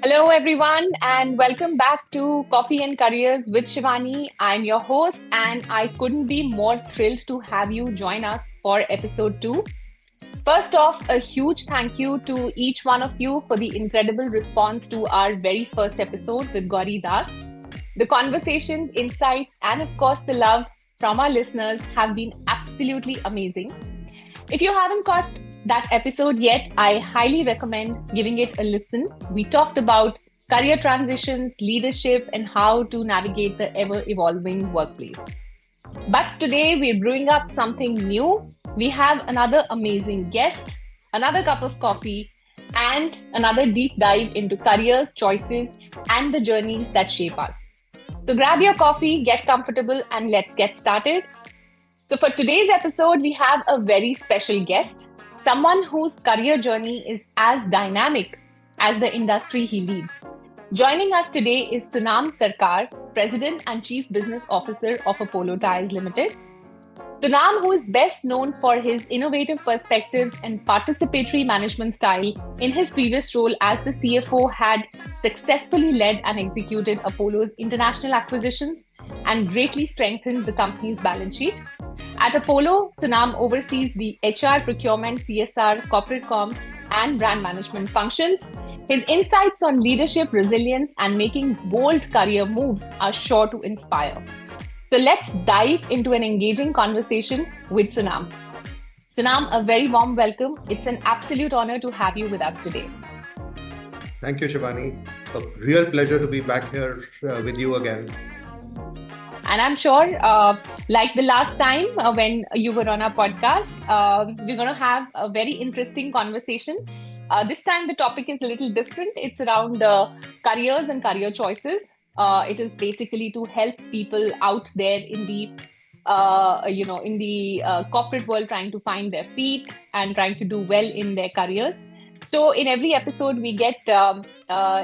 Hello, everyone, and welcome back to Coffee and Careers with Shivani. I'm your host, and I couldn't be more thrilled to have you join us for episode 2. First off, a huge thank you to each one of you for the incredible response to our very first episode with Gauri Das. The conversations, insights, and of course, the love from our listeners have been absolutely amazing. If you haven't caught that episode yet, I highly recommend giving it a listen. We talked about career transitions, leadership, and how to navigate the ever evolving workplace. But today we're brewing up something new. We have another amazing guest, another cup of coffee, and another deep dive into careers, choices, and the journeys that shape us. So grab your coffee, get comfortable, and let's get started. So, for today's episode, we have a very special guest, someone whose career journey is as dynamic as the industry he leads. Joining us today is Sunam Sarkar, President and Chief Business Officer of Apollo Tyres Ltd. Sunam, who is best known for his innovative perspectives and participatory management style, in his previous role as the CFO, had successfully led and executed Apollo's international acquisitions and greatly strengthened the company's balance sheet. At Apollo, Sunam oversees the HR, procurement, CSR, corporate com, and brand management functions. His insights on leadership, resilience, and making bold career moves are sure to inspire. So let's dive into an engaging conversation with Sunam. Sunam, a very warm welcome. It's an absolute honor to have you with us today. Thank you, Shivani. A real pleasure to be back here with you again. And I'm sure, like the last time when you were on our podcast, we're going to have a very interesting conversation. This time, the topic is a little different. It's around careers and career choices. It is basically to help people out there in the corporate world, trying to find their feet and trying to do well in their careers. So in every episode, we get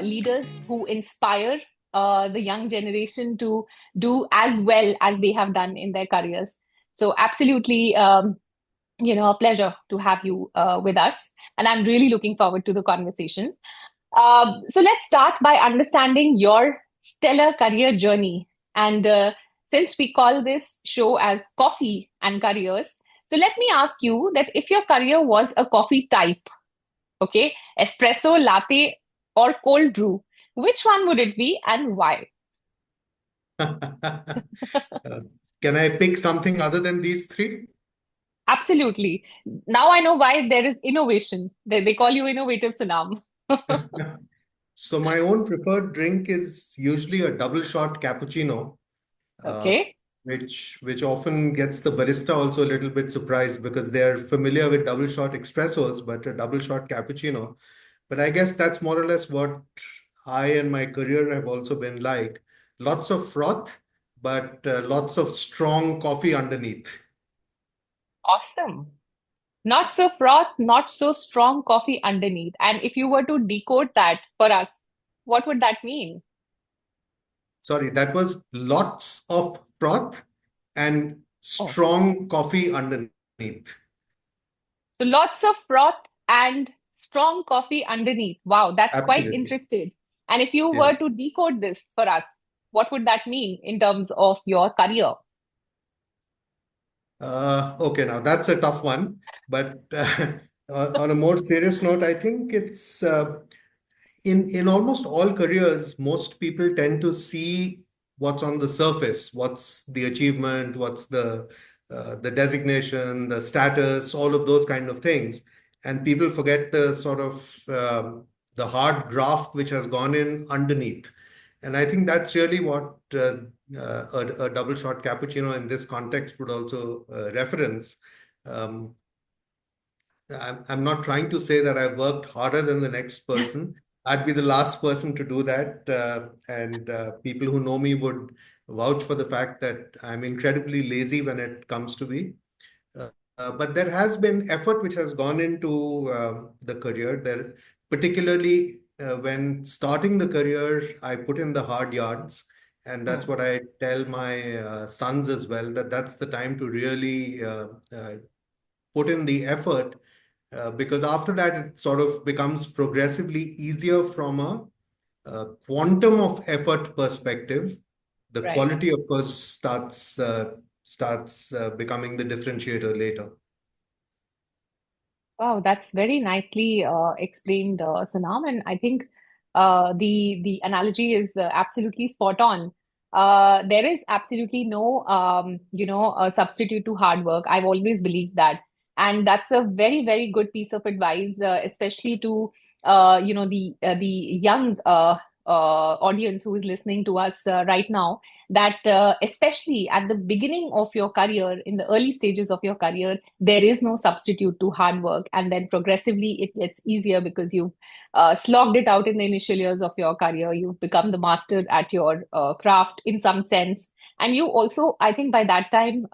leaders who inspire the young generation to do as well as they have done in their careers. So absolutely, a pleasure to have you with us. And I'm really looking forward to the conversation. So let's start by understanding your stellar career journey. And since we call this show as Coffee and Careers, so let me ask you that if your career was a coffee type, okay, espresso, latte, or cold brew, which one would it be and why? Can I pick something other than these three? Absolutely. Now I know why there is innovation. They call you innovative, Sanam. So my own preferred drink is usually a double shot cappuccino, uh, Okay. which often gets the barista also a little bit surprised because they're familiar with double shot espressos, but a double shot cappuccino. But I guess that's more or less what I and my career have also been like. Lots of froth, but lots of strong coffee underneath. Awesome. Not so froth, not so strong coffee underneath. And if you were to decode that for us, what would that mean? Sorry, that was lots of froth and Oh, strong coffee underneath. so lots of froth and strong coffee underneath. Wow, that's quite Absolutely. interesting. And if you Yeah. were to decode this for us, what would that mean in terms of your career? Okay, now that's a tough one. But on a more serious note, I think it's in almost all careers, most people tend to see what's on the surface, what's the achievement, what's the designation, the status, all of those kind of things, and people forget the sort of the hard graft which has gone in underneath. And I think that's really what a double shot cappuccino in this context would also reference. Um, I'm not trying to say that I've worked harder than the next person. I'd be the last person to do that. And people who know me would vouch for the fact that I'm incredibly lazy when it comes to me. But there has been effort which has gone into the career. There, particularly when starting the career, I put in the hard yards. And that's Hmm. what I tell my sons as well, that that's the time to really put in the effort because after that it sort of becomes progressively easier from a quantum of effort perspective, the Right. quality, of course, starts becoming the differentiator later. Wow, that's very nicely explained, Sanam. And I think the analogy is absolutely spot on. There is absolutely no substitute to hard work. I've always believed that, and that's a very very good piece of advice, especially to the young audience who is listening to us right now. That especially at the beginning of your career, in the early stages of your career, there is no substitute to hard work, and then progressively it gets easier because you've slogged it out in the initial years of your career. You've become the master at your craft in some sense, and you also, I think, by that time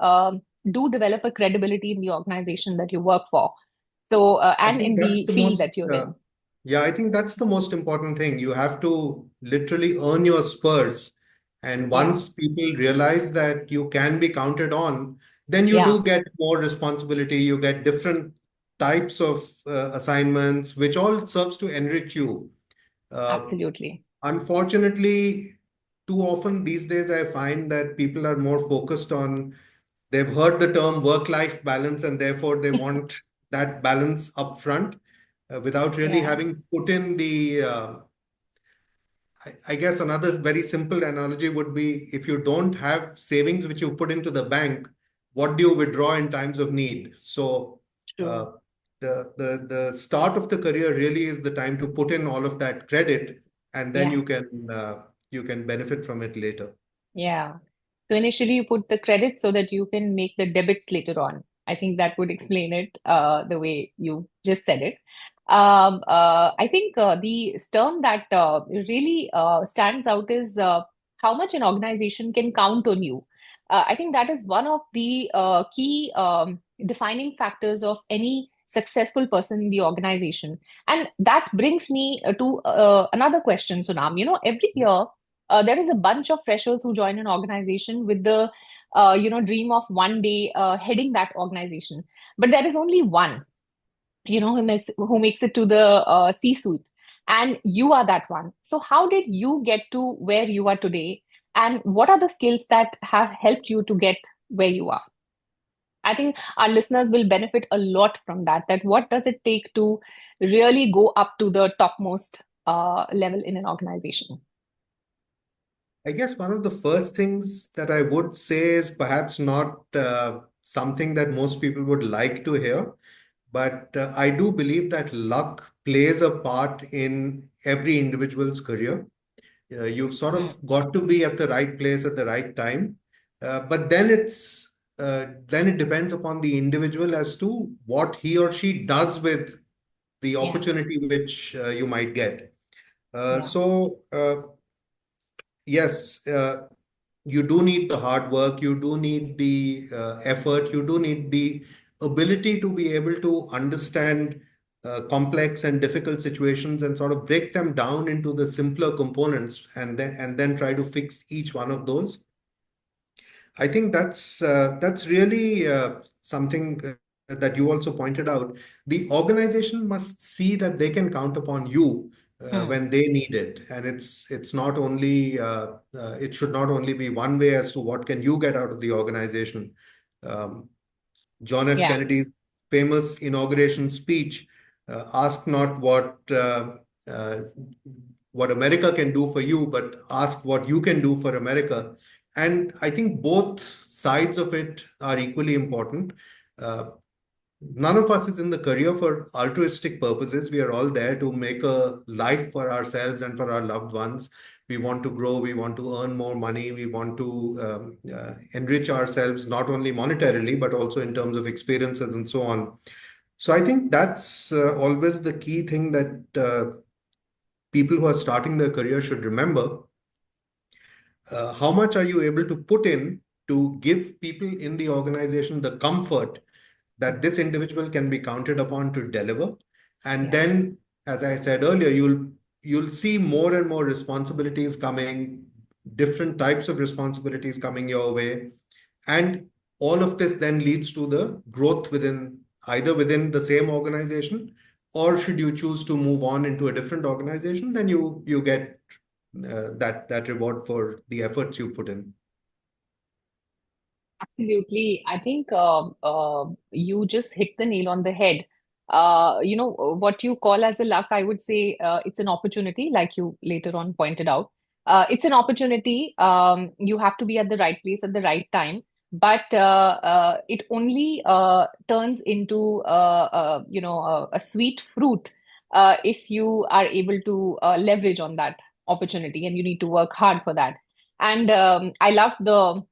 do develop a credibility in the organization that you work for, so I and think in that's the the field most, that you're in. yeah, I think that's the most important thing. You have to literally earn your spurs. And Yeah, once people realize that you can be counted on, then you yeah, do get more responsibility. You get different types of assignments, which all serves to enrich you. Uh, absolutely. Unfortunately, too often these days, I find that people are more focused on, they've heard the term work-life balance, and therefore they want that balance upfront without really Yeah, having put in I guess another very simple analogy would be, if you don't have savings which you put into the bank, what do you withdraw in times of need? So true. uh, the start of the career really is the time to put in all of that credit, and then Yeah. you can benefit from it later. Yeah. So initially you put the credits so that you can make the debits later on. I think that would explain it the way you just said it. I think the term that really stands out is how much an organization can count on you. I think that is one of the key defining factors of any successful person in the organization. And that brings me to another question, Sunam. You know, every year there is a bunch of freshers who join an organization with the dream of one day heading that organization, but there is only one who makes it to the C suite, and you are that one. So how did you get to where you are today, and what are the skills that have helped you to get where you are? I think our listeners will benefit a lot from that what does it take to really go up to the topmost level in an organization? I guess one of the first things that I would say is perhaps not something that most people would like to hear, but I do believe that luck plays a part in every individual's career. You've sort Hmm. of got to be at the right place at the right time, but then it depends upon the individual as to what he or she does with the Yeah, opportunity which you might get. yeah, Yes, you do need the hard work, you do need the effort, you do need the ability to be able to understand complex and difficult situations and sort of break them down into the simpler components, and then try to fix each one of those. I think that's really something that you also pointed out. The organization must see that they can count upon you hmm. when they need it, and it's not only it should not only be one way as to what can you get out of the organization. Um, John F. Yeah, Kennedy's famous inauguration speech, ask not uh, what America can do for you, but ask what you can do for America. And I think both sides of it are equally important. Uh, None of us is in the career for altruistic purposes. We are all there to make a life for ourselves and for our loved ones. We want to grow, we want to earn more money, we want to enrich ourselves, not only monetarily, but also in terms of experiences and so on. So I think that's always the key thing that people who are starting their career should remember. How much are you able to put in to give people in the organization the comfort that this individual can be counted upon to deliver? And yeah, then, as I said earlier, you'll see more and more responsibilities coming, different types of responsibilities coming your way. And all of this then leads to the growth within, either within the same organization, or should you choose to move on into a different organization, then you get that reward for the efforts you put in. Absolutely. I think you just hit the nail on the head. What you call as a luck, I would say it's an opportunity, like you later on pointed out. It's an opportunity. You have to be at the right place at the right time, but it only turns into a sweet fruit if you are able to leverage on that opportunity, and you need to work hard for that. And I love the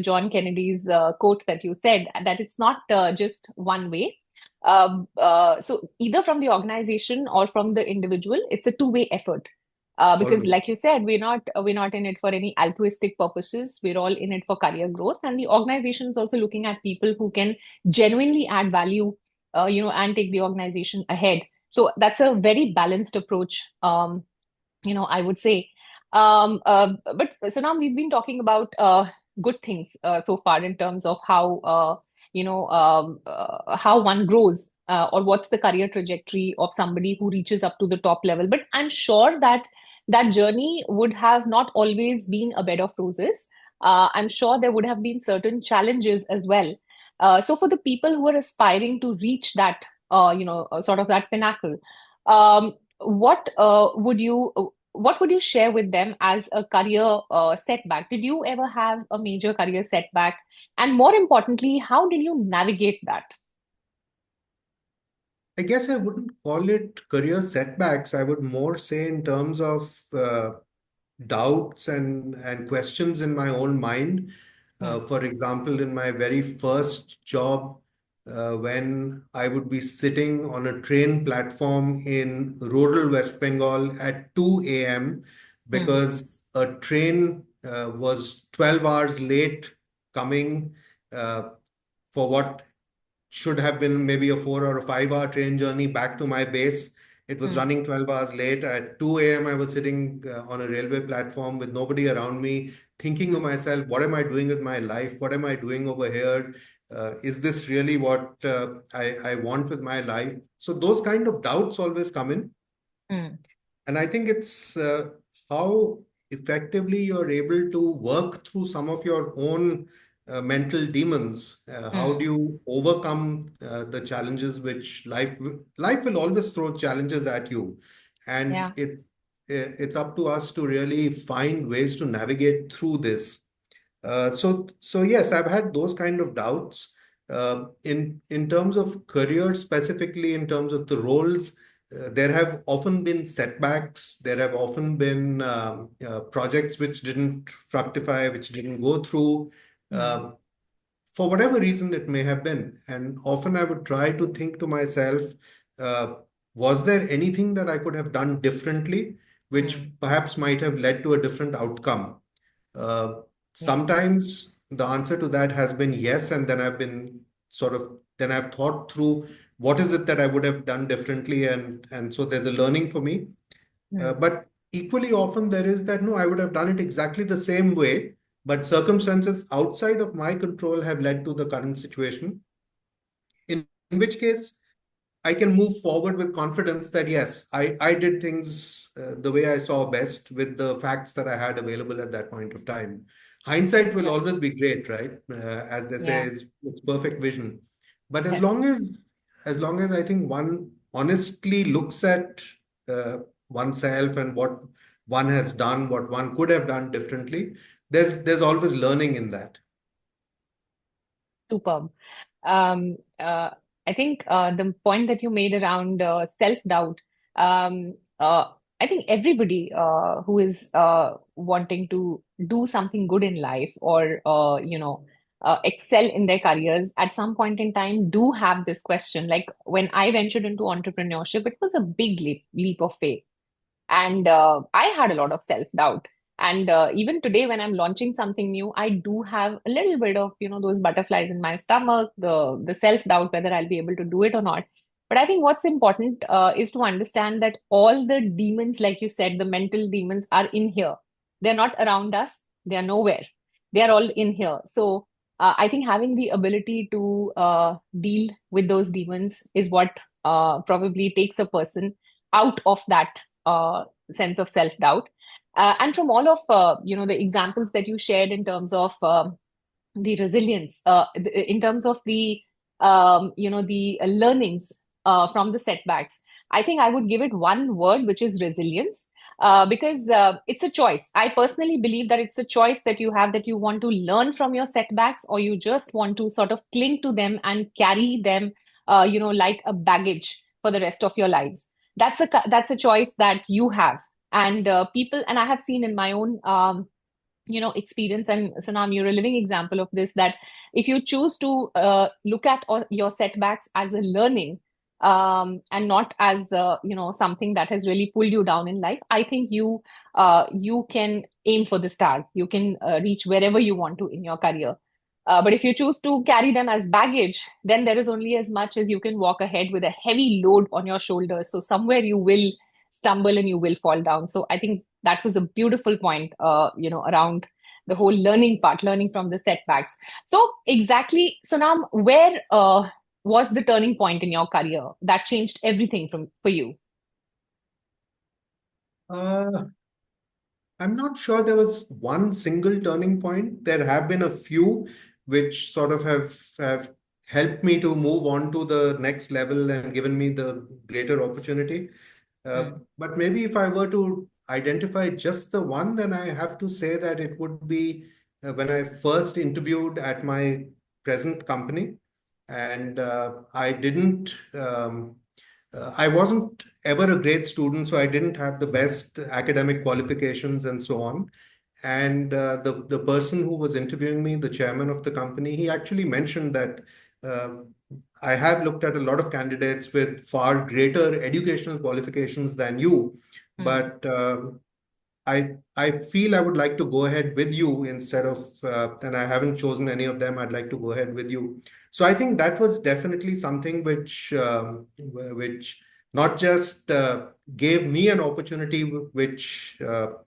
John Kennedy's quote that you said, that it's not just one way. So either from the organization or from the individual, it's a two-way effort. Because, Always. like you said, we're not in it for any altruistic purposes. We're all in it for career growth, and the organization is also looking at people who can genuinely add value, and take the organization ahead. So that's a very balanced approach. I would say. But so now we've been talking about good things so far in terms of how one grows, or what's the career trajectory of somebody who reaches up to the top level. But I'm sure that that journey would have not always been a bed of roses. I'm sure there would have been certain challenges as well. So for the people who are aspiring to reach that, sort of that pinnacle, what would you share with them as a career setback? Did you ever have a major career setback? And more importantly, how did you navigate that? I guess I wouldn't call it career setbacks. I would more say in terms of doubts and questions in my own mind. Hmm, For example, in my very first job, when I would be sitting on a train platform in rural West Bengal at 2 a.m. hmm, because a train was 12 hours late coming uh, for what should have been maybe a 4 or 5 hour train journey back to my base. It was hmm, running 12 hours late. At 2 a.m., I was sitting on a railway platform with nobody around me, thinking to hmm, myself, what am I doing with my life? What am I doing over here? Is this really what I want with my life? So those kind of doubts always come in. hmm, And I think it's how effectively you're able to work through some of your own mental demons. How do hmm. you overcome the challenges which life will always throw challenges at you, and Yeah. it's up to us to really find ways to navigate through this. So yes, I've had those kind of doubts. In terms of career, specifically in terms of the roles, there have often been setbacks. There have often been projects which didn't fructify, which didn't go through, Hmm, uh, for whatever reason it may have been. And often I would try to think to myself, uh, was there anything that I could have done differently, which hmm. perhaps might have led to a different outcome? Uh, Yeah. Sometimes the answer to that has been yes, and then then I've thought through what is it that I would have done differently, and so there's a learning for me. Hmm, But equally often there is that no, I would have done it exactly the same way, but circumstances outside of my control have led to the current situation. In which case, I can move forward with confidence that yes, I did things the way I saw best with the facts that I had available at that point of time. Hindsight will yeah. always be great, right? As they say, Yeah. it's perfect vision. But Yes. as long as I think one honestly looks at uh, oneself and what one has done, what one could have done differently, there's always learning in that. Superb. Um, uh, I think the point that you made around self-doubt, um, I think everybody who is wanting to do something good in life, or excel in their careers at some point in time, do have this question. Like when I ventured into entrepreneurship, it was a big leap of faith. And I had a lot of self-doubt. And even today, when I'm launching something new, I do have a little bit of, those butterflies in my stomach, the self-doubt whether I'll be able to do it or not. But I think what's important is to understand that all the demons, like you said, the mental demons are in here. They're not around us. They're nowhere. They're all in here. So I think having the ability to deal with those demons is what probably takes a person out of that sense of self doubt. And from all of the examples that you shared in terms of the resilience, in terms of the learnings from the setbacks, I think I would give it one word, which is resilience. Because it's a choice. I personally believe that it's a choice that you have, that you want to learn from your setbacks, or you just want to sort of cling to them and carry them, like a baggage for the rest of your lives. That's a choice that you have. And people, and I have seen in my own experience, and Sunam, you're a living example of this, that if you choose to look at your setbacks as a learning, and not as something that has really pulled you down in life, I think you can aim for the stars. You can reach wherever you want to in your career. But if you choose to carry them as baggage, then there is only as much as you can walk ahead with a heavy load on your shoulders. So somewhere you will stumble and you will fall down. So I think that was a beautiful point, around the whole learning part, learning from the setbacks. So exactly, Sonam, where was the turning point in your career that changed everything for you? Uh, I'm not sure there was one single turning point. There have been a few which sort of have helped me to move on to the next level and given me the greater opportunity. Hmm. But maybe if I were to identify just the one, then I have to say that it would be when I first interviewed at my present company, and I wasn't ever a great student, so I didn't have the best academic qualifications and so on. And the person who was interviewing me, the chairman of the company, he actually mentioned that uh, I have looked at a lot of candidates with far greater educational qualifications than you, Hmm. but I feel I would like to go ahead with you instead of, and I haven't chosen any of them. I'd like to go ahead with you. So I think that was definitely something which not just gave me an opportunity which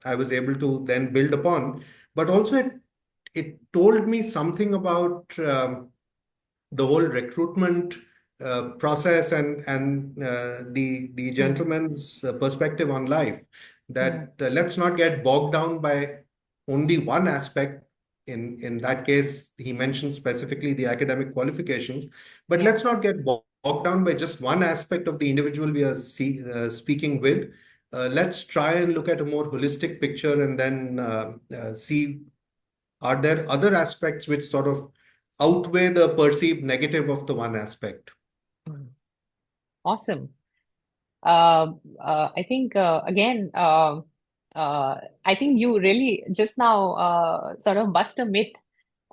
I was able to then build upon, but also it told me something about the whole recruitment process and the Hmm. gentleman's perspective on life, Hmm. that let's not get bogged down by only one aspect. In that case, he mentioned specifically the academic qualifications, but Yeah. let's not get bogged down by just one aspect of the individual we are speaking with. Let's try and look at a more holistic picture and then see, are there other aspects which sort of outweigh the perceived negative of the one aspect? Hmm. Awesome. I think again, I think you really just now sort of bust a myth,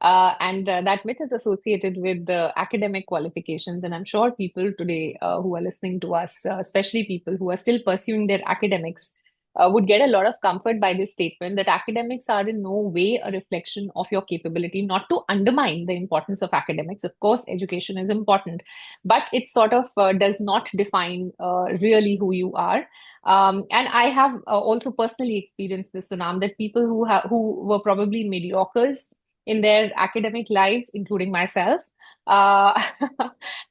and that myth is associated with the academic qualifications. And I'm sure people today who are listening to us, especially people who are still pursuing their academics, would get a lot of comfort by this statement that academics are in no way a reflection of your capability. Not to undermine the importance of academics. Of course, education is important, but it sort of does not define really who you are. And I have also personally experienced this, Sunam, that people who were probably mediocres in their academic lives, including myself, uh,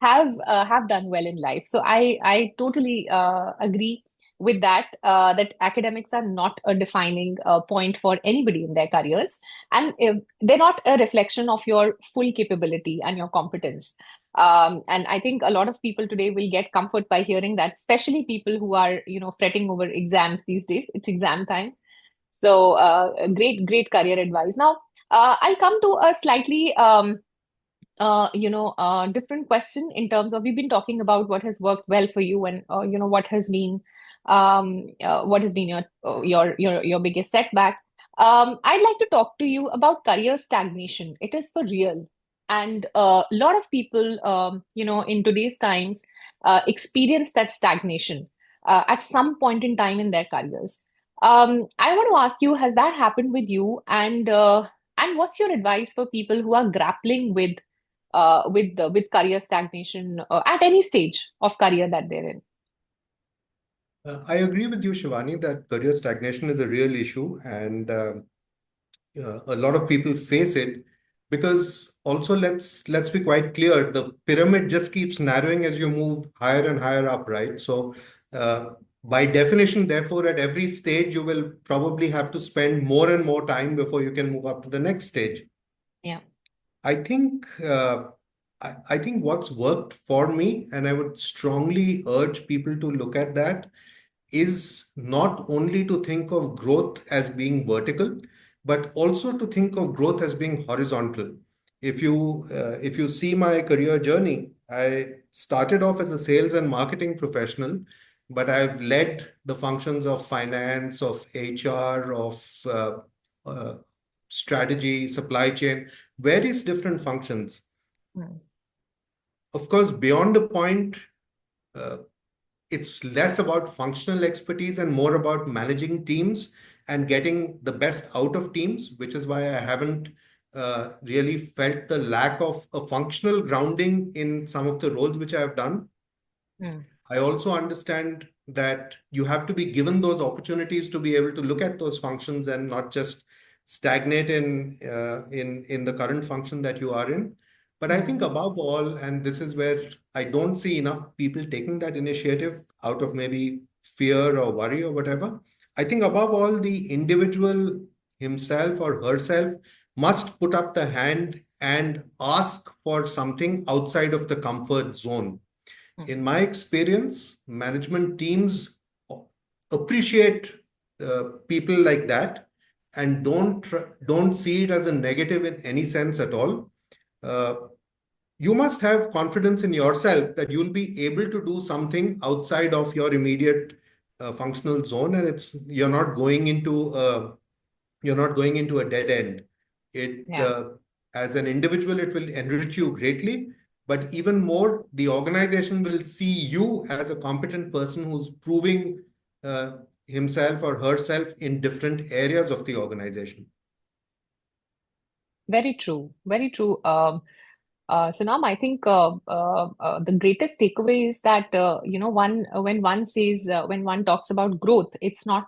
have done well in life. So I totally agree with that. That academics are not a defining point for anybody in their careers, and they're not a reflection of your full capability and your competence. And I think a lot of people today will get comfort by hearing that, especially people who are fretting over exams these days. It's exam time. So, great career advice. Now, I'll come to a slightly, different question in terms of, we've been talking about what has worked well for you, and what has been your biggest setback. I'd like to talk to you about career stagnation. It is for real, and a lot of people, in today's times, experience that stagnation at some point in time in their careers. I want to ask you, has that happened with you? And what's your advice for people who are grappling with career stagnation at any stage of career that they're in? I agree with you, Shivani, that career stagnation is a real issue, and a lot of people face it because also let's be quite clear, the pyramid just keeps narrowing as you move higher and higher up, right? So By definition, therefore, at every stage, you will probably have to spend more and more time before you can move up to the next stage. Yeah. I think I think what's worked for me, and I would strongly urge people to look at that, is not only to think of growth as being vertical, but also to think of growth as being horizontal. If you see my career journey, I started off as a sales and marketing professional, but I've led the functions of finance, of HR, of uh, strategy, supply chain, various different functions. Mm. Of course, beyond a point, uh, it's less about functional expertise and more about managing teams and getting the best out of teams, which is why I haven't really felt the lack of a functional grounding in some of the roles which I have done. Mm. I also understand that you have to be given those opportunities to be able to look at those functions and not just stagnate in the current function that you are in. But I think Mm. above all, and this is where I don't see enough people taking that initiative out of maybe fear or worry or whatever. I think above all, the individual himself or herself must put up the hand and ask for something outside of the comfort zone. Mm. In my experience, management teams appreciate people like that and don't see it as a negative in any sense at all. Uh, you must have confidence in yourself that you'll be able to do something outside of your immediate functional zone, and it's you're not going into a dead end. It Yeah. As an individual, it will enrich you greatly, but even more, the organization will see you as a competent person who's proving uh, himself or herself in different areas of the organization. Very true. Very true. Sunam, I think the greatest takeaway is that one when one says when one talks about growth, it's not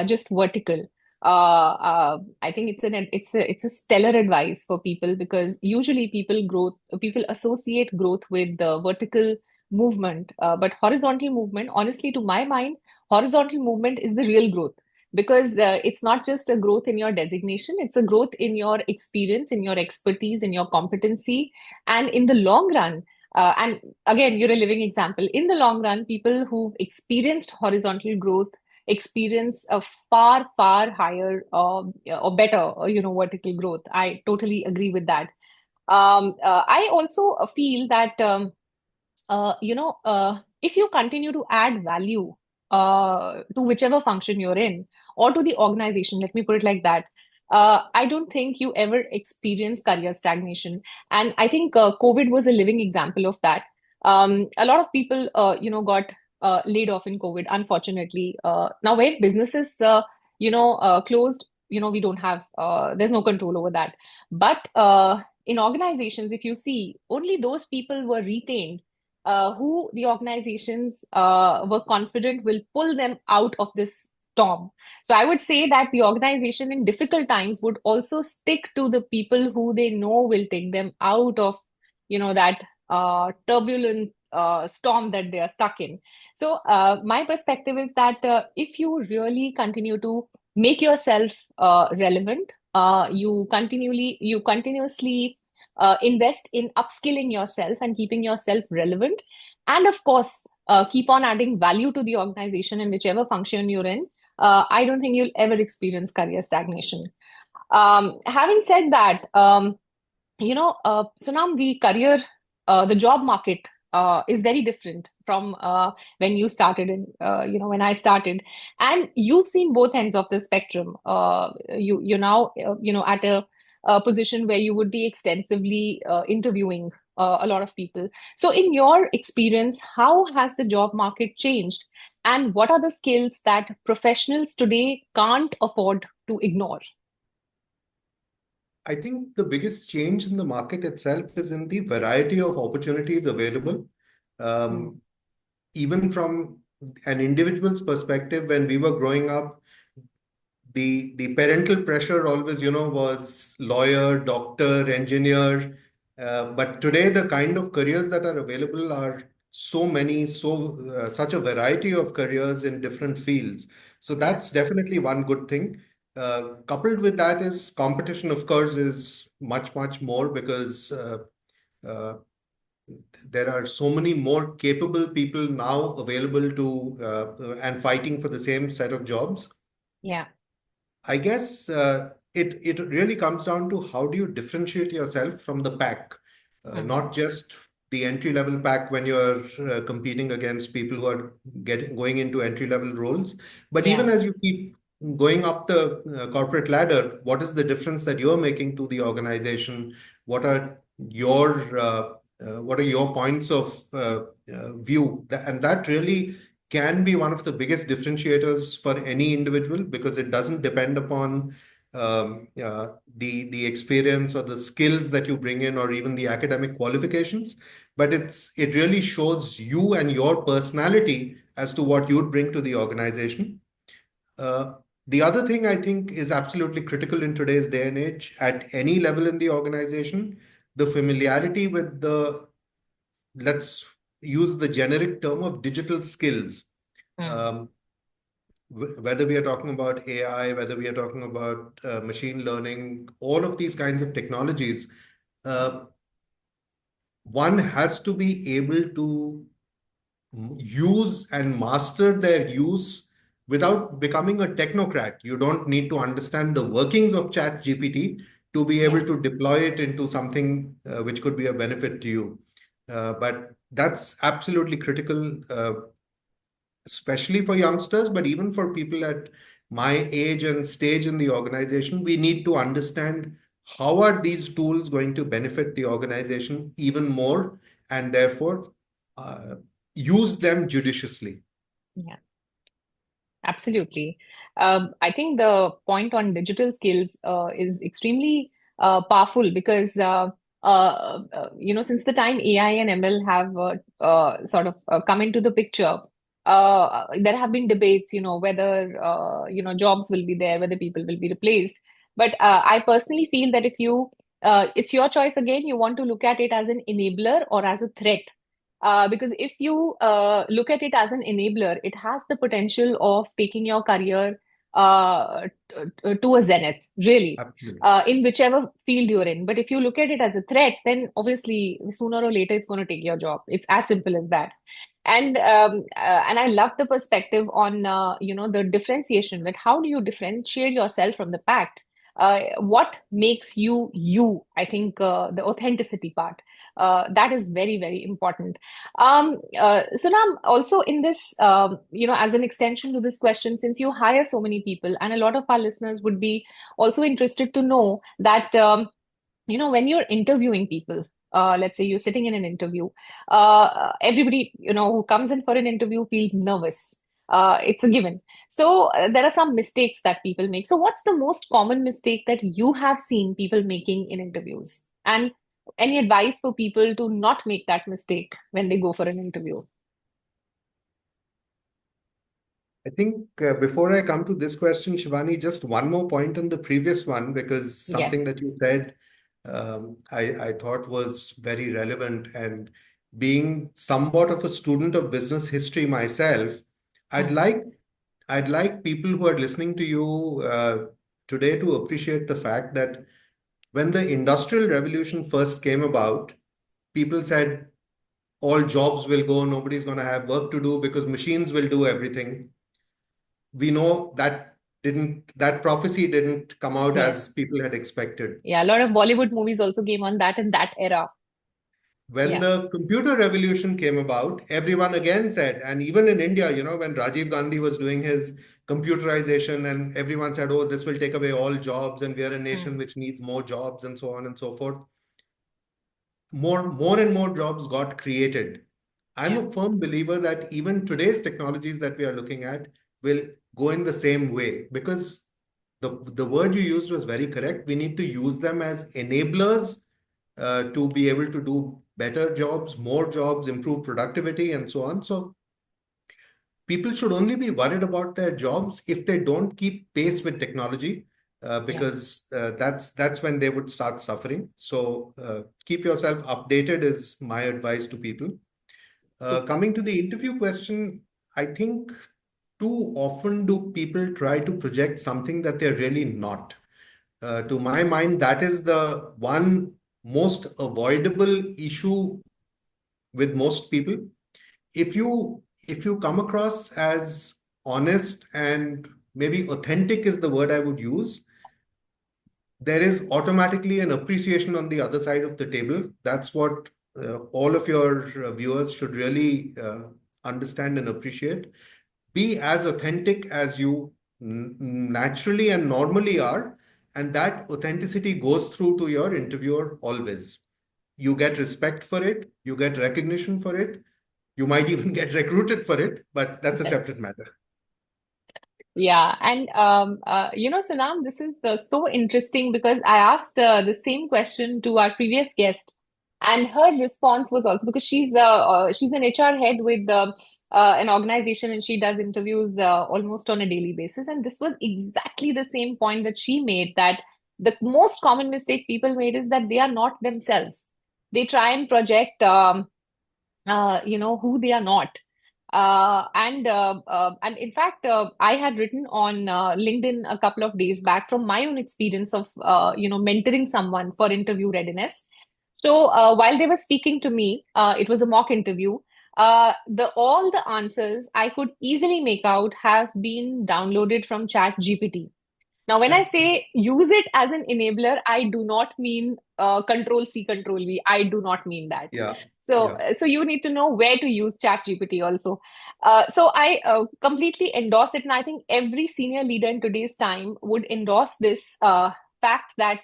just vertical. I think it's a stellar advice for people because usually people associate growth with the vertical movement, but horizontal movement, honestly, to my mind, horizontal movement is the real growth because it's not just a growth in your designation, it's a growth in your experience, in your expertise, in your competency. And in the long run, and again, you're a living example. In the long run, people who've experienced horizontal growth experience a far, far higher or better, vertical growth. I totally agree with that. I also feel that if you continue to add value to whichever function you're in or to the organization, let me put it like that. I don't think you ever experience career stagnation. And I think COVID was a living example of that. A lot of people, got laid off in COVID, unfortunately. Now, when businesses, closed, we don't have, there's no control over that. But in organizations, if you see, only those people were retained who the organizations were confident will pull them out of this storm. So I would say that the organization in difficult times would also stick to the people who they know will take them out of, that turbulent storm that they are stuck in. So my perspective is that if you really continue to make yourself relevant, you continuously invest in upskilling yourself and keeping yourself relevant. And of course, keep on adding value to the organization in whichever function you're in. I don't think you'll ever experience career stagnation. Having said that, Sunam, the job market is very different from when you started when I started. And you've seen both ends of the spectrum. You're now, at a position where you would be extensively interviewing a lot of people. So, in your experience, how has the job market changed? And what are the skills that professionals today can't afford to ignore? I think the biggest change in the market itself is in the variety of opportunities available. Hmm. Um, Even from an individual's perspective, when we were growing up, the parental pressure always, was lawyer, doctor, engineer. But today, the kind of careers that are available are so many, such a variety of careers in different fields. So Yeah. that's definitely one good thing. Coupled with that is competition, of course, is much, much more because uh, there are so many more capable people now available to and fighting for the same set of jobs. Yeah. I guess it really comes down to how do you differentiate yourself from the pack, Hmm. not just the entry level pack when you're competing against people who are going into entry level roles, but even Yeah. as you keep going up the corporate ladder, what is the difference that you're making to the organization? What are your points of view? And that really can be one of the biggest differentiators for any individual because it doesn't depend upon the experience or the skills that you bring in or even the academic qualifications, but it really shows you and your personality as to what you'd bring to the organization. Uh, the other thing I think is absolutely critical in today's day and age at any level in the organization, the familiarity with let's use the generic term of digital skills. Hmm. Um, whether we are talking about AI, whether we are talking about machine learning, all of these kinds of technologies, uh, one has to be able to use and master their use without becoming a technocrat. You don't need to understand the workings of Chat GPT to be Yeah. able to deploy it into something which could be a benefit to you. But that's absolutely critical, especially for youngsters, but even for people at my age and stage in the organization. We need to understand how are these tools going to benefit the organization even more, and therefore uh, use them judiciously. Yeah. Absolutely. I think the point on digital skills is extremely powerful because since the time AI and ML have sort of come into the picture, there have been debates, whether jobs will be there, whether people will be replaced. But I personally feel that if it's your choice again, you want to look at it as an enabler or as a threat. Because if you look at it as an enabler, it has the potential of taking your career to a zenith, really, Absolutely. in whichever field you're in. But if you look at it as a threat, then obviously sooner or later it's going to take your job. It's as simple as that. And I love the perspective on the differentiation, that how do you differentiate yourself from the pack? What makes you you? I think the authenticity part, that is very, very important. Sunam, also in this, as an extension to this question, since you hire so many people, and a lot of our listeners would be also interested to know that, when you're interviewing people, let's say you're sitting in an interview, everybody, who comes in for an interview feels nervous. It's a given. So there are some mistakes that people make. So what's the most common mistake that you have seen people making in interviews? And any advice for people to not make that mistake when they go for an interview? I think before I come to this question, Shivani, just one more point on the previous one, because Yes. something that you said I thought was very relevant. And being somewhat of a student of business history myself, I'd Hmm. like I'd like people who are listening to you today to appreciate the fact that when the Industrial Revolution first came about, people said all jobs will go, nobody's going to have work to do because machines will do everything. We know that prophecy didn't come out Yes. as people had expected. Yeah, a lot of Bollywood movies also came on that in that era. When Yeah. the computer revolution came about, everyone again said, and even in India, when Rajiv Gandhi was doing his computerization, and everyone said, oh, this will take away all jobs, and we are a Hmm. nation which needs more jobs, and so on and so forth. More and more jobs got created. I'm Yeah. a firm believer that even today's technologies that we are looking at will go in the same way because the word you used was very correct. We need to use them as enablers to be able to do better jobs, more jobs, improve productivity, and so on. So people should only be worried about their jobs if they don't keep pace with technology, Yeah. because that's when they would start suffering. So keep yourself updated is my advice to people. Coming to the interview question, I think too often do people try to project something that they're really not. To my mind, that is the one most avoidable issue with most people. If you come across as honest and maybe authentic is the word I would use, there is automatically an appreciation on the other side of the table. That's what all of your viewers should really understand and appreciate. Be as authentic as you naturally and normally are, and that authenticity goes through to your interviewer always. You get respect for it, you get recognition for it, you might even get recruited for it, but that's a separate matter. Yeah, and Sunam, this is so interesting because I asked the same question to our previous guest, and her response was also because she's an HR head with an organization, and she does interviews almost on a daily basis, and this was exactly the same point that she made, that the most common mistake people made is that they are not themselves. They try and project who they are not. And in fact, I had written on LinkedIn a couple of days back from my own experience of mentoring someone for interview readiness. So while they were speaking to me, it was a mock interview. The all the answers I could easily make out have been downloaded from Chat GPT. Now, when I say use it as an enabler, I do not mean control C, control V. I do not mean that. Yeah, So, yeah, so you need to know where to use ChatGPT also. So I completely endorse it, and I think every senior leader in today's time would endorse this fact that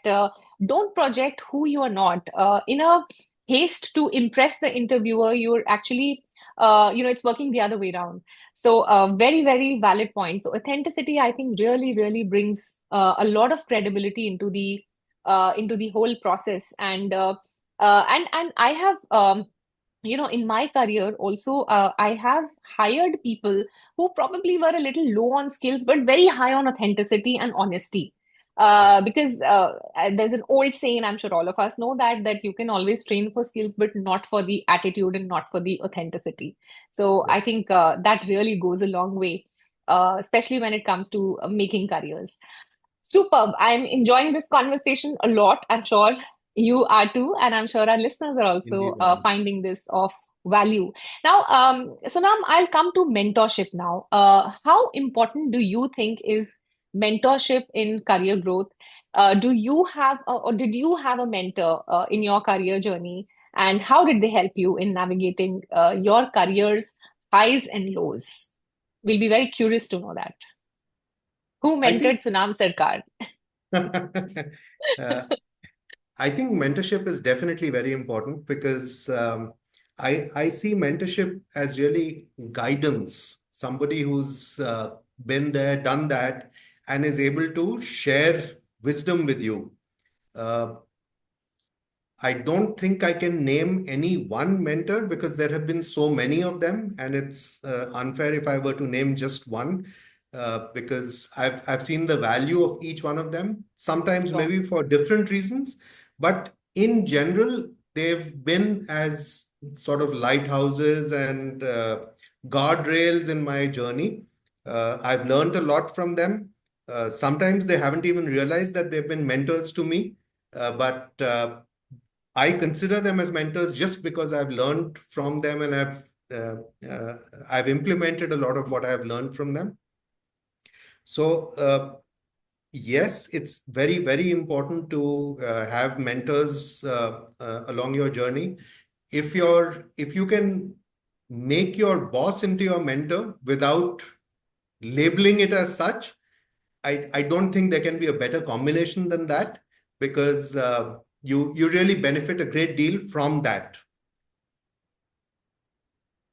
don't project who you are not. In a haste to impress the interviewer, you're actually, it's working the other way around. So, very, very valid point. So, authenticity, I think, really, really brings a lot of credibility into the whole process. And I have in my career also, I have hired people who probably were a little low on skills, but very high on authenticity and honesty. yeah, Because there's an old saying, I'm sure all of us know that you can always train for skills, but not for the attitude and not for the authenticity. So yeah. I think that really goes a long way, especially when it comes to making careers. Superb. I'm enjoying this conversation a lot. I'm sure you are too, and I'm sure our listeners are also Indeed, I am. finding this of value. Now, Sunam, I'll come to mentorship now. How important do you think is mentorship in career growth? Do you have, or did you have a mentor in your career journey? And how did they help you in navigating your career's highs and lows? We'll be very curious to know that. Who I think mentored Sunam Sarkar? uh, I think mentorship is definitely very important because I see mentorship as really guidance. Somebody who's been there, done that, and is able to share wisdom with you. Uh, I don't think I can name any one mentor because there have been so many of them, and it's unfair if I were to name just one because I've seen the value of each one of them. Sometimes Sure. maybe for different reasons, but in general, they've been as sort of lighthouses and guardrails in my journey. I've learned a lot from them. Sometimes they haven't even realized that they've been mentors to me, but I consider them as mentors just because I've learned from them and I've implemented a lot of what I've learned from them. So yes, it's very, very important to have mentors along your journey. If you can make your boss into your mentor without labeling it as such, I don't think there can be a better combination than that because you really benefit a great deal from that.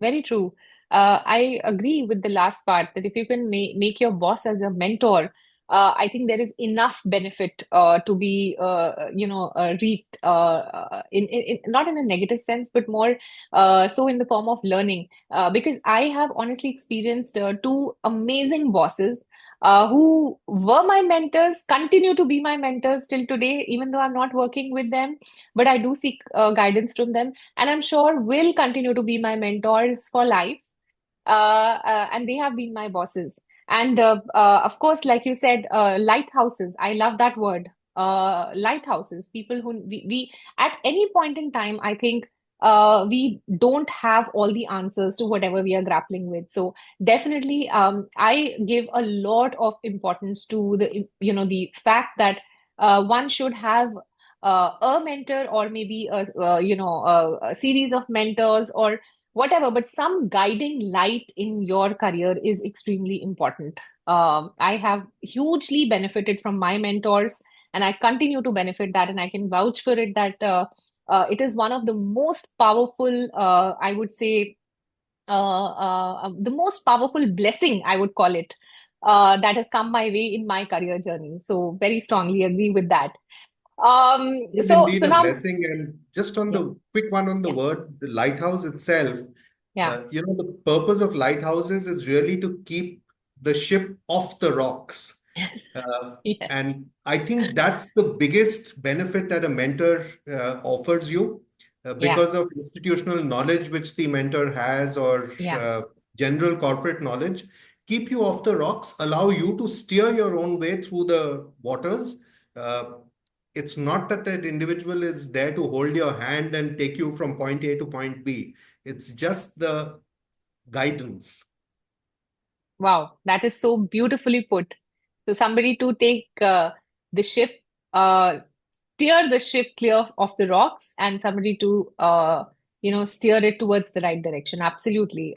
Very true. I agree with the last part that if you can make your boss as a mentor, I think there is enough benefit to be, reaped not in a negative sense, but more so in the form of learning. Because I have honestly experienced two amazing bosses. who were my mentors, continue to be my mentors till today, even though I'm not working with them, but I do seek guidance from them, and I'm sure will continue to be my mentors for life. And they have been my bosses. And of course, like you said, lighthouses. I love that word. Lighthouses, people who we at any point in time, I think we don't have all the answers to whatever we are grappling with. So definitely, I give a lot of importance to the fact that one should have a mentor, or maybe a series of mentors, or whatever, but some guiding light in your career is extremely important. I have hugely benefited from my mentors, and I continue to benefit that, and I can vouch for it that it is one of the most powerful, I would say, the most powerful blessing, I would call it, that has come my way in my career journey. So very strongly agree with that. Is So indeed a now, blessing. And just on yeah, the quick one on the yeah, word, the lighthouse itself, yeah, the purpose of lighthouses is really to keep the ship off the rocks. yes, Uh, yes, and I think that's the biggest benefit that a mentor offers you yeah, because of institutional knowledge which the mentor has, or yeah. general corporate knowledge. Keep you off the rocks, allow you to steer your own way through the waters. Uh, it's not that that individual is there to hold your hand and take you from point A to point B. It's just the guidance. Wow, that is so beautifully put. So somebody to take the ship, uh, steer the ship clear of the rocks, and somebody to steer it towards the right direction. Absolutely,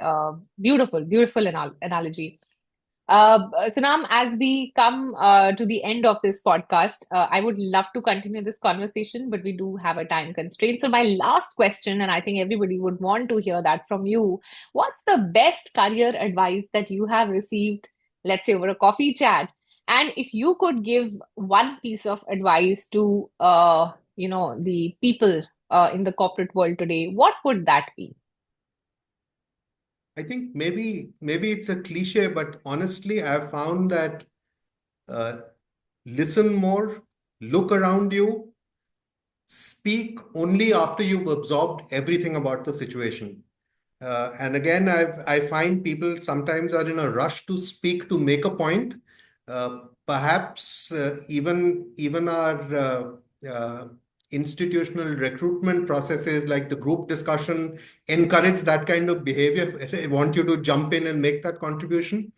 beautiful, beautiful analogy. Sunam, as we come to the end of this podcast, I would love to continue this conversation, but we do have a time constraint. So, my last question, and I think everybody would want to hear that from you: what's the best career advice that you have received, let's say over a coffee chat? And if you could give one piece of advice to, the people in the corporate world today, what would that be? I think maybe it's a cliche, but honestly, I've found that uh, listen more, look around you, speak only after you've absorbed everything about the situation. And again, I find people sometimes are in a rush to speak to make a point. Perhaps even our institutional recruitment processes, like the group discussion, encourage that kind of behavior. They want you to jump in and make that contribution.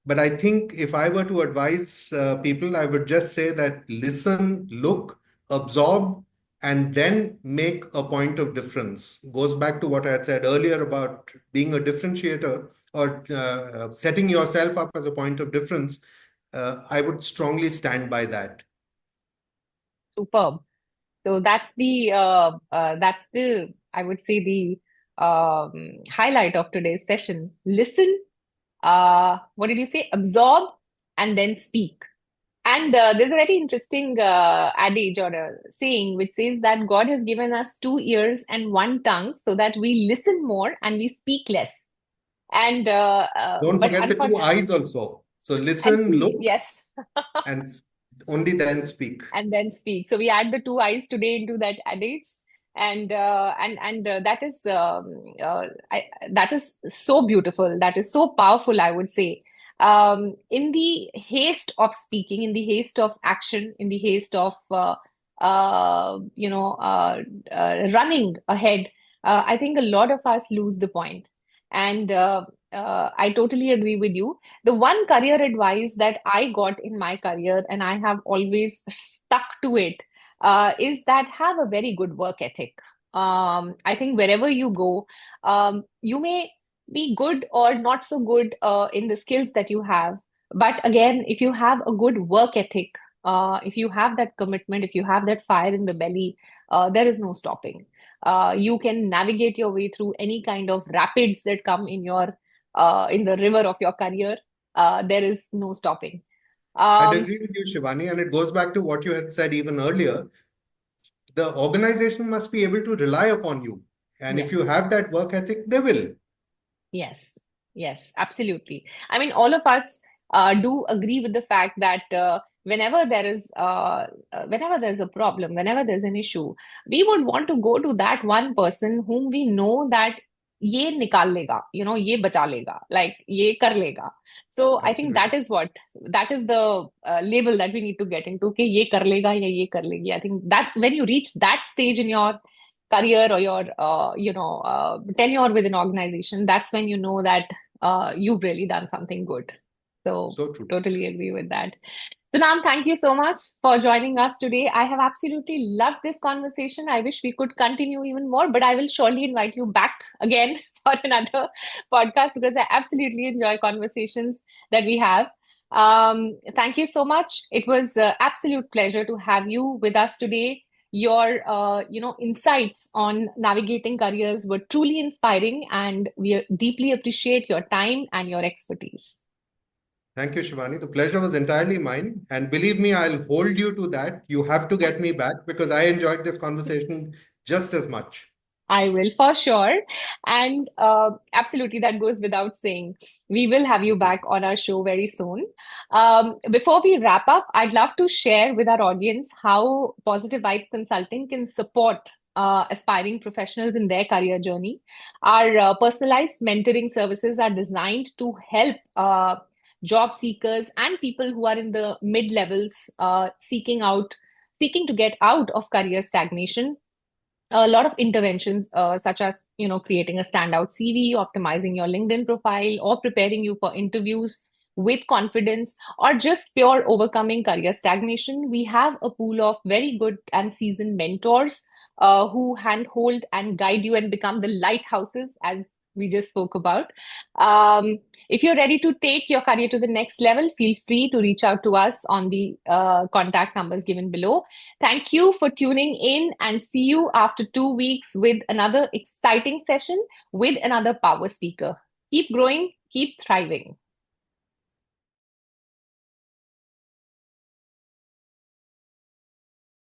But I think if I were to advise people, I would just say that listen, look, absorb, and then make a point of difference. Goes back to what I had said earlier about being a differentiator, or setting yourself up as a point of difference. I would strongly stand by that. Superb. So that's the I would say the highlight of today's session. Listen, what did you say? Absorb and then speak. And there's a very interesting adage or a saying which says that God has given us two ears and one tongue so that we listen more and we speak less. And Don't but forget the two unfortunately, eyes also. So and listen, see, look, yes. and only then speak. And then speak. So we add the two eyes today into that adage, and that is so beautiful. That is so powerful, I would say. In the haste of speaking, in the haste of action, in the haste of running ahead, I think a lot of us lose the point. And I totally agree with you. The one career advice that I got in my career, and I have always stuck to it, is that have a very good work ethic. I think wherever you go, you may be good or not so good in the skills that you have. But again, if you have a good work ethic, if you have that commitment, if you have that fire in the belly, there is no stopping. You can navigate your way through any kind of rapids that come in the river of your career. There is no stopping. I'd Um, agree with you, Shivani, and it goes back to what you had said even earlier. The organization must be able to rely upon you. And if yes, you have that work ethic, they will. yes, yes, absolutely. I mean, all of us. do agree with the fact that whenever there's a problem, whenever there's an issue, we would want to go to that one person whom we know that ये निकाल लेगा, ये बचा लेगा, like ये कर लेगा. So I think Absolutely. that is the label that we need to get into, कि ये कर लेगा या ये कर लेगी. I think that when you reach that stage in your career or your tenure with an organization, that's when you know that you've really done something good. So So true. totally agree with that. Sunam, thank you so much for joining us today. I have absolutely loved this conversation. I wish we could continue even more, but I will surely invite you back again for another podcast because I absolutely enjoy conversations that we have. Thank you so much. It was an absolute pleasure to have you with us today. Your insights on navigating careers were truly inspiring, and we deeply appreciate your time and your expertise. Thank you, Shivani. The pleasure was entirely mine. And believe me, I'll hold you to that. You have to get me back because I enjoyed this conversation just as much. I will for sure. And absolutely, that goes without saying. We will have you back on our show very soon. Before we wrap up, I'd love to share with our audience how Positive Vibes Consulting can support aspiring professionals in their career journey. Our personalized mentoring services are designed to help job seekers and people who are in the mid levels seeking to get out of career stagnation. A lot of interventions such as creating a standout CV, optimizing your LinkedIn profile, or preparing you for interviews with confidence, or just pure overcoming career stagnation. We have a pool of very good and seasoned mentors who handhold and guide you and become the lighthouses, as we just spoke about. If you're ready to take your career to the next level, feel free to reach out to us on the contact numbers given below. Thank you for tuning in, and see you after 2 weeks with another exciting session with another power speaker. Keep growing, keep thriving.